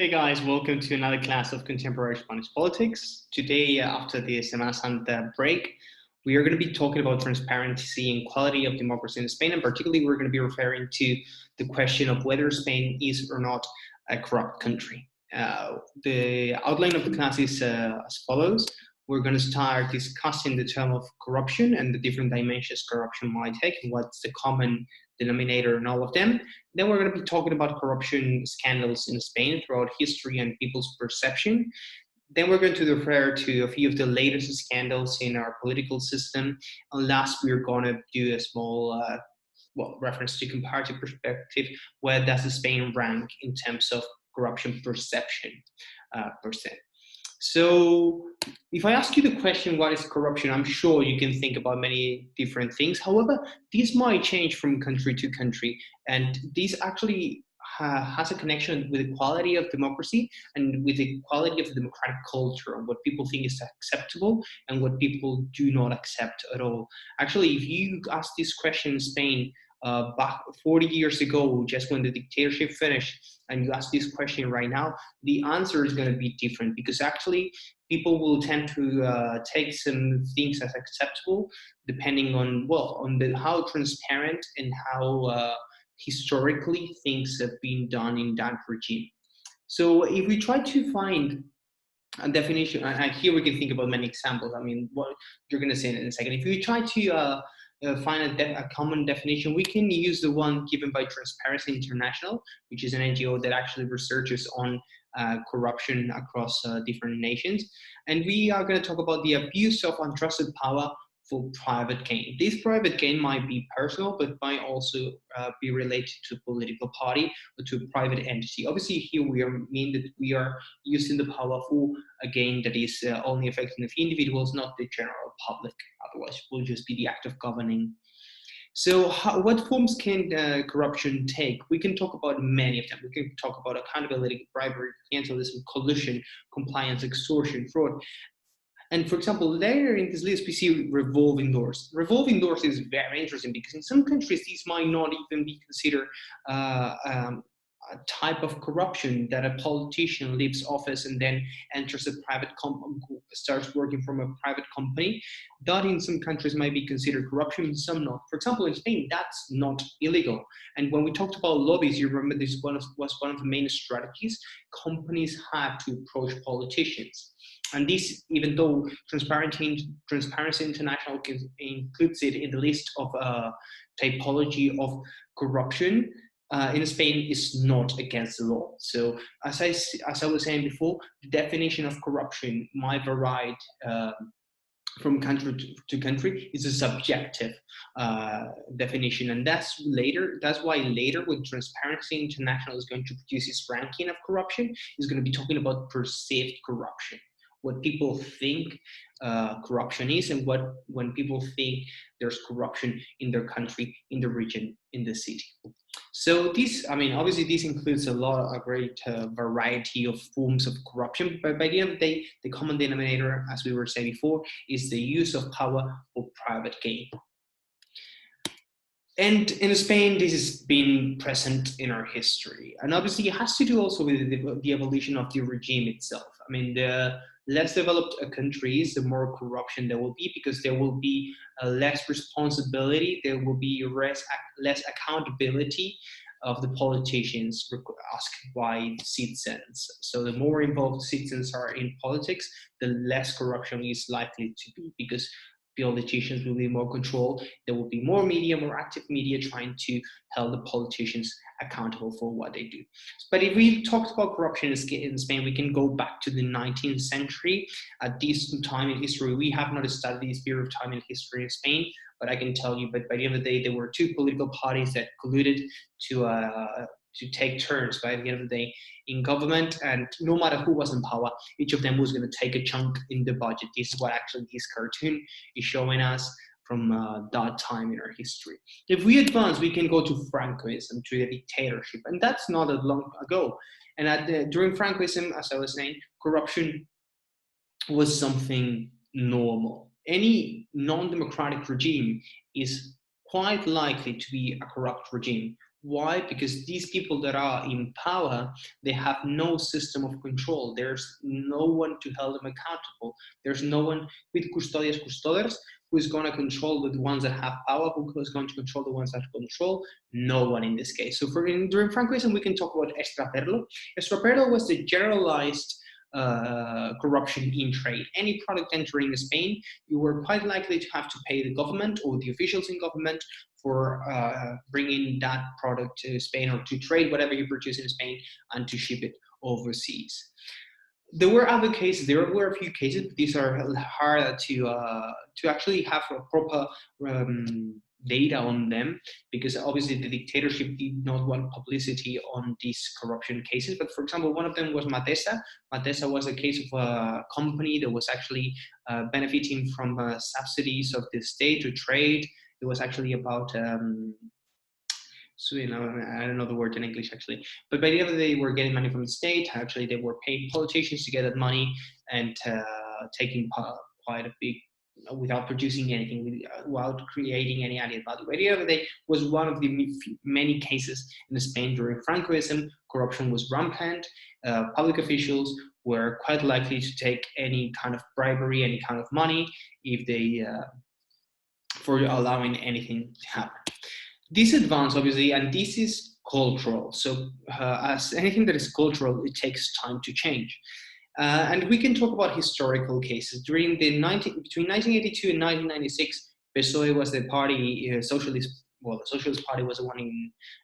Hey guys, welcome to another class of Contemporary Spanish Politics. Today, after the Semana Santa break, we are going to be talking about transparency and quality of democracy in Spain, and particularly we're going to be referring to the question of whether Spain is or not a corrupt country. The outline of the class is as follows. We're going to start discussing the term of corruption and the different dimensions corruption might take and what's the common denominator in all of them. Then we're going to be talking about corruption scandals in Spain throughout history and people's perception. Then we're going to refer to a few of the latest scandals in our political system. And last, we're going to do a small reference to comparative perspective. Where does Spain rank in terms of corruption perception per se? So if I ask you the question, what is corruption? I'm sure you can think about many different things. However, this might change from country to country. And this actually has a connection with the quality of democracy and with the quality of the democratic culture and what people think is acceptable and what people do not accept at all. Actually, if you ask this question in Spain, back 40 years ago, just when the dictatorship finished, and you ask this question right now, the answer is going to be different because actually people will tend to take some things as acceptable depending on how transparent and how historically things have been done in that regime. So if we try to find a definition, and here we can think about many examples. I mean, what you're going to say in a second. If we try to find a common definition, we can use the one given by Transparency International, which is an NGO that actually researches on corruption across different nations. And we are going to talk about the abuse of untrusted power for private gain. This private gain might be personal, but might also be related to a political party or to a private entity. Obviously, here we mean that we are using the power for a gain that is only affecting a few individuals, not the general public. Otherwise, it will just be the act of governing. So what forms can corruption take? We can talk about many of them. We can talk about accountability, bribery, clientelism, collusion, compliance, extortion, fraud. And for example, later in this list, we see revolving doors. Revolving doors is very interesting because in some countries, these might not even be considered a type of corruption that a politician leaves office and then enters a private starts working from a private company. That in some countries might be considered corruption, in some not. For example, in Spain, that's not illegal. And when we talked about lobbies, you remember this was one of the main strategies. Companies had to approach politicians. And this, even though Transparency International includes it in the list of typology of corruption, in Spain is not against the law. So as I was saying before, the definition of corruption might vary from country to country. Is a subjective definition, and that's why later when Transparency International is going to produce its ranking of corruption, is going to be talking about perceived corruption, what people think corruption is, and when people think there's corruption in their country, in the region, in the city. So obviously this includes a great variety of forms of corruption, but by the end of the day, the common denominator, as we were saying before, is the use of power for private gain. And in Spain, this has been present in our history. And obviously it has to do also with the evolution of the regime itself. I mean, the less developed countries, the more corruption there will be because there will be less responsibility, there will be less accountability of the politicians asked by citizens. So the more involved citizens are in politics, the less corruption is likely to be because politicians will be more controlled. There will be more active media trying to hold the politicians accountable for what they do. But if we talked about corruption in Spain, we can go back to the 19th century. At this time in history, we have not studied this period of time in history in Spain, but I can tell you, but by the end of the day, there were two political parties that colluded to take turns by the end of the day in government, and no matter who was in power, each of them was going to take a chunk in the budget. This is what actually this cartoon is showing us from that time in our history. If we advance, we can go to Francoism, to the dictatorship, and that's not that long ago. And during Francoism, as I was saying, corruption was something normal. Any non-democratic regime is quite likely to be a corrupt regime. Why? Because these people that are in power, they have no system of control. There's no one to hold them accountable. There's no one with custodias, who is going to control the ones that have power, who is going to control the ones that control. No one in this case. So during Francoism, we can talk about extraperlo. Extraperlo was the generalized corruption in trade. Any product entering Spain, you were quite likely to have to pay the government or the officials in government for bringing that product to Spain, or to trade whatever you purchase in Spain and to ship it overseas. There were other cases. There were a few cases, but these are hard to actually have a proper data on them, because obviously the dictatorship did not want publicity on these corruption cases. But for example, one of them was Matesa. Matesa was a case of a company that was actually benefiting from subsidies of the state to trade. It was actually about so, I don't know the word in English actually, but by the end of the day, they were getting money from the state. Actually, they were paying politicians to get that money, and taking quite a big, without producing anything, without creating any added value. By the end of the day, was one of the many cases in Spain during Francoism. Corruption was rampant. Public officials were quite likely to take any kind of bribery, any kind of money, if they for allowing anything to happen. This advance, obviously, and this is cultural. So as anything that is cultural, it takes time to change. And we can talk about historical cases. Between 1982 and 1996, PSOE was the party, socialist. Well, the Socialist Party was the one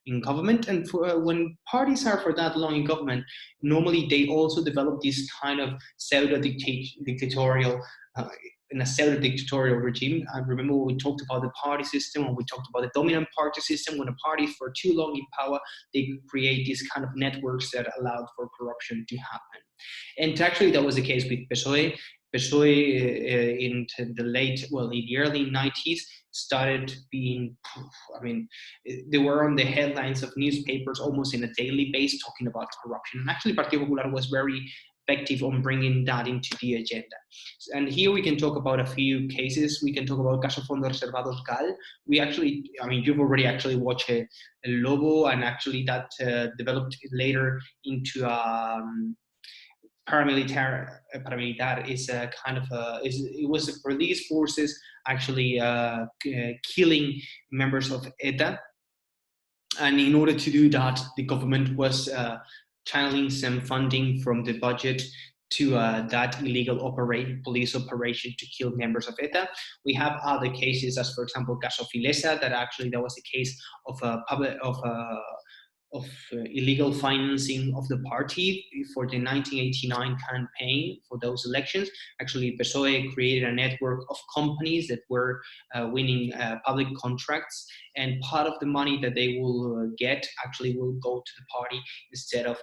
in government. And when parties are for that long in government, normally they also develop this kind of pseudo-dictatorial in a pseudo-dictatorial regime. I remember when we talked about the party system, and we talked about the dominant party system. When a party is for too long in power, they create these kind of networks that allowed for corruption to happen. And actually, that was the case with PSOE. PSOE in the early 90s started being, they were on the headlines of newspapers almost in a daily basis talking about corruption. And actually, Partido Popular was very effective on bringing that into the agenda. And here we can talk about a few cases. We can talk about Caso Fondos Reservados Gal. You've already actually watched El Lobo, and actually that developed later into paramilitar is a kind of it was the police forces actually killing members of ETA. And in order to do that, the government was channeling some funding from the budget to that illegal police operation to kill members of ETA. We have other cases, as for example, Caso Filesa, that was a case of illegal financing of the party for the 1989 campaign for those elections. Actually, PSOE created a network of companies that were winning public contracts, and part of the money that they will get actually will go to the party instead of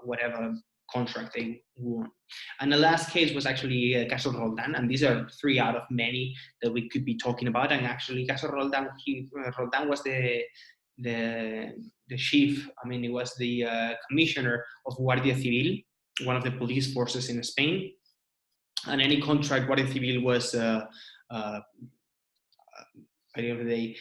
whatever contract they won. And the last case was actually Caso Roldan, and these are 3 out of many that we could be talking about. And actually, Caso Roldan, Roldan was the chief, it was the commissioner of Guardia Civil, one of the police forces in Spain. And any contract Guardia Civil was, by the end of the day,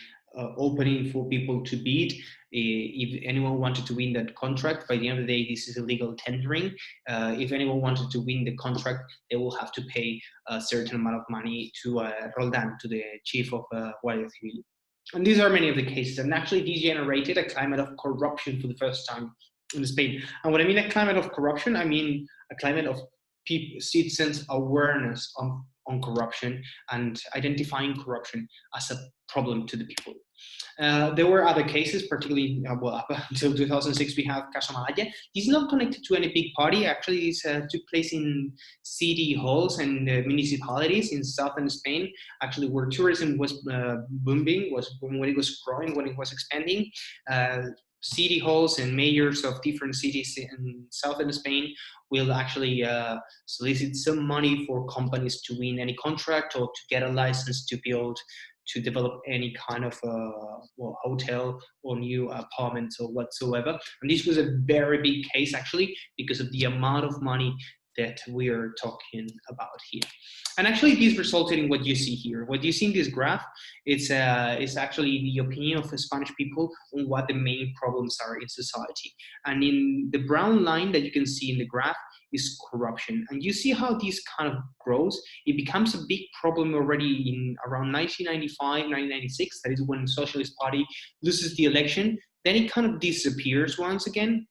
opening for people to bid. If anyone wanted to win that contract, by the end of the day, this is illegal tendering. If anyone wanted to win the contract, they will have to pay a certain amount of money to Roldan, to the chief of Guardia Civil. And these are many of the cases. And actually, these generated a climate of corruption for the first time in Spain. And when I mean a climate of corruption, I mean a climate of citizens' awareness on corruption and identifying corruption as a problem to the people. There were other cases, particularly up until 2006, we have Caso Malaya. This is not connected to any big party. Actually, it took place in city halls and municipalities in southern Spain, actually where tourism was booming, when it was growing, when it was expanding. City halls and mayors of different cities in southern Spain will actually solicit some money for companies to win any contract or to get a license to develop any kind of hotel or new apartments or whatsoever. And this was a very big case, actually, because of the amount of money that we are talking about here. And actually, this resulted in what you see here. What you see in this graph, it's actually the opinion of the Spanish people on what the main problems are in society. And in the brown line that you can see in the graph is corruption. And you see how this kind of grows. It becomes a big problem already in around 1995, 1996. That is when the Socialist Party loses the election. Then it kind of disappears once again,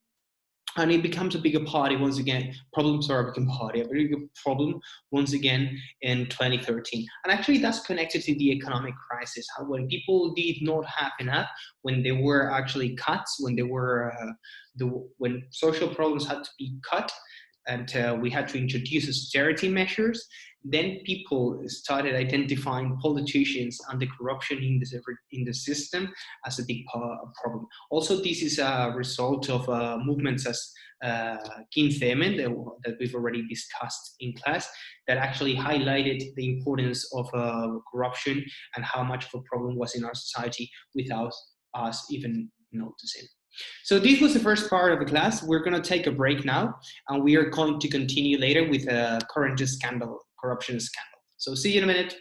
and it becomes a bigger party once again. Problems are a bigger party, a very big problem once again in 2013. And actually, that's connected to the economic crisis. How when people did not have enough, when there were actually cuts, when there were when social problems had to be cut, and we had to introduce austerity measures, then people started identifying politicians and the corruption in the system as a big problem. Also, this is a result of movements as 15M that we've already discussed in class, that actually highlighted the importance of corruption and how much of a problem was in our society without us even noticing. So this was the first part of the class. We're going to take a break now, and we are going to continue later with a current scandal, corruption scandal. So see you in a minute.